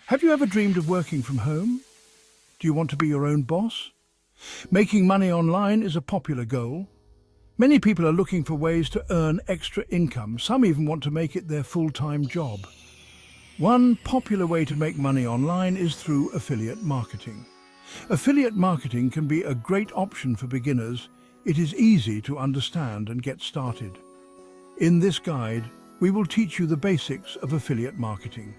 Have you ever dreamed of working from home? Do you want to be your own boss? Making money online is a popular goal. Many people are looking for ways to earn extra income. Some even want to make it their full-time job. One popular way to make money online is through affiliate marketing. Affiliate marketing can be a great option for beginners. It is easy to understand and get started. In this guide, we will teach you the basics of affiliate marketing.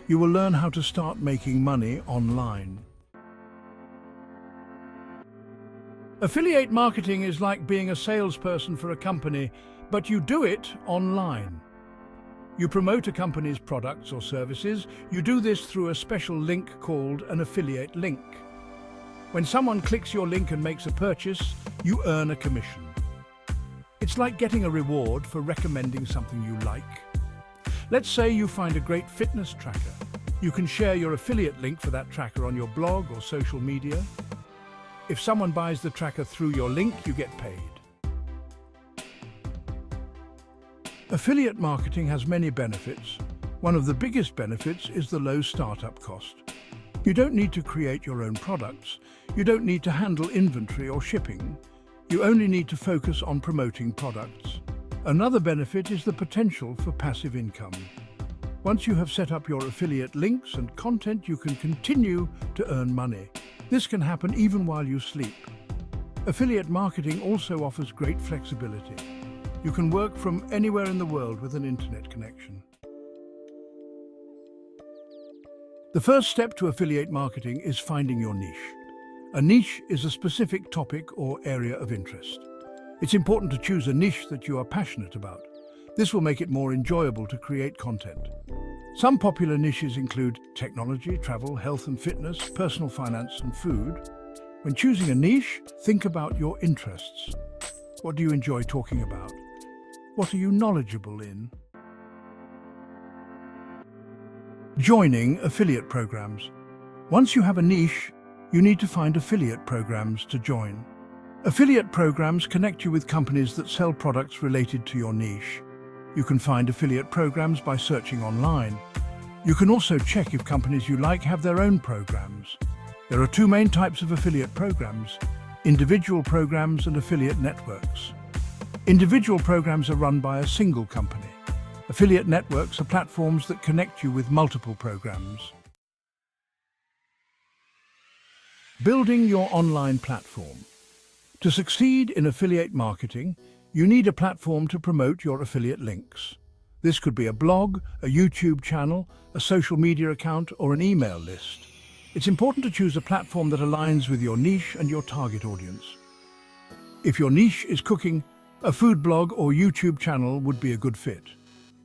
You will learn how to start making money online. Affiliate marketing is like being a salesperson for a company, but you do it online. You promote a company's products or services. You do this through a special link called an affiliate link. When someone clicks your link and makes a purchase, you earn a commission. It's like getting a reward for recommending something you like. Let's say you find a great fitness tracker. You can share your affiliate link for that tracker on your blog or social media. If someone buys the tracker through your link, you get paid. Affiliate marketing has many benefits. One of the biggest benefits is the low startup cost. You don't need to create your own products. You don't need to handle inventory or shipping. You only need to focus on promoting products. Another benefit is the potential for passive income. Once you have set up your affiliate links and content, you can continue to earn money. This can happen even while you sleep. Affiliate marketing also offers great flexibility. You can work from anywhere in the world with an internet connection. The first step to affiliate marketing is finding your niche. A niche is a specific topic or area of interest. It's important to choose a niche that you are passionate about. This will make it more enjoyable to create content. Some popular niches include technology, travel, health and fitness, personal finance and food. When choosing a niche, think about your interests. What do you enjoy talking about? What are you knowledgeable in? Joining affiliate programs. Once you have a niche, you need to find affiliate programs to join. Affiliate programs connect you with companies that sell products related to your niche. You can find affiliate programs by searching online. You can also check if companies you like have their own programs. There are two main types of affiliate programs: individual programs and affiliate networks. Individual programs are run by a single company. Affiliate networks are platforms that connect you with multiple programs. Building your online platform. To succeed in affiliate marketing, you need a platform to promote your affiliate links. This could be a blog, a YouTube channel, a social media account, or an email list. It's important to choose a platform that aligns with your niche and your target audience. If your niche is cooking, a food blog or YouTube channel would be a good fit.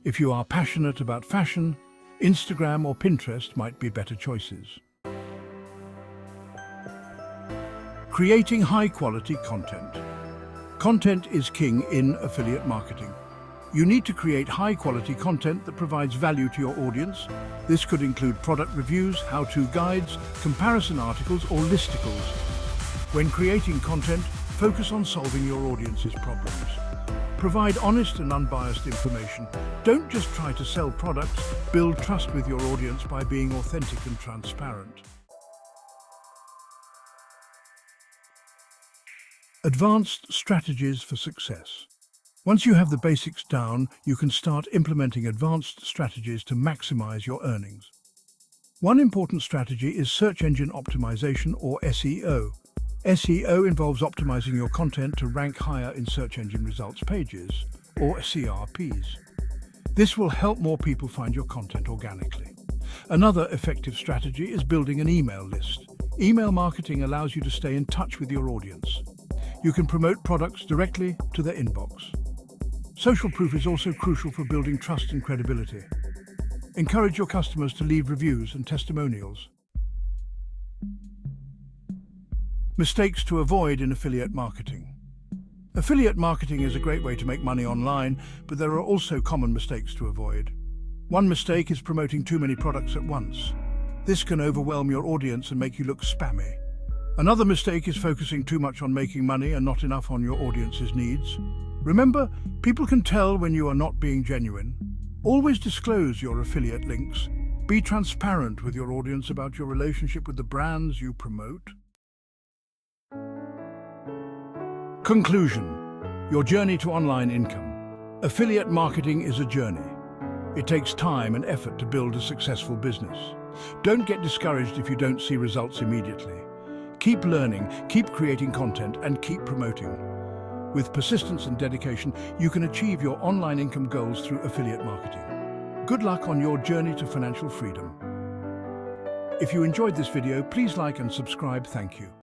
If you are passionate about fashion, Instagram or Pinterest might be better choices. Creating high-quality content. Content is king in affiliate marketing. You need to create high-quality content that provides value to your audience. This could include product reviews, how-to guides, comparison articles, or listicles. When creating content, focus on solving your audience's problems. Provide honest and unbiased information. Don't just try to sell products. Build trust with your audience by being authentic and transparent. Advanced strategies for success. Once you have the basics down, you can start implementing advanced strategies to maximize your earnings. One important strategy is search engine optimization, or SEO. SEO involves optimizing your content to rank higher in search engine results pages, or CRPs. This will help more people find your content organically. Another effective strategy is building an email list. Email marketing allows you to stay in touch with your audience. You can promote products directly to their inbox. Social proof is also crucial for building trust and credibility. Encourage your customers to leave reviews and testimonials. Mistakes to avoid in affiliate marketing. Affiliate marketing is a great way to make money online, but there are also common mistakes to avoid. One mistake is promoting too many products at once. This can overwhelm your audience and make you look spammy. Another mistake is focusing too much on making money and not enough on your audience's needs. Remember, people can tell when you are not being genuine. Always disclose your affiliate links. Be transparent with your audience about your relationship with the brands you promote. Conclusion: your journey to online income. Affiliate marketing is a journey. It takes time and effort to build a successful business. Don't get discouraged if you don't see results immediately. Keep learning, keep creating content, and keep promoting. With persistence and dedication, you can achieve your online income goals through affiliate marketing. Good luck on your journey to financial freedom. If you enjoyed this video, please like and subscribe. Thank you.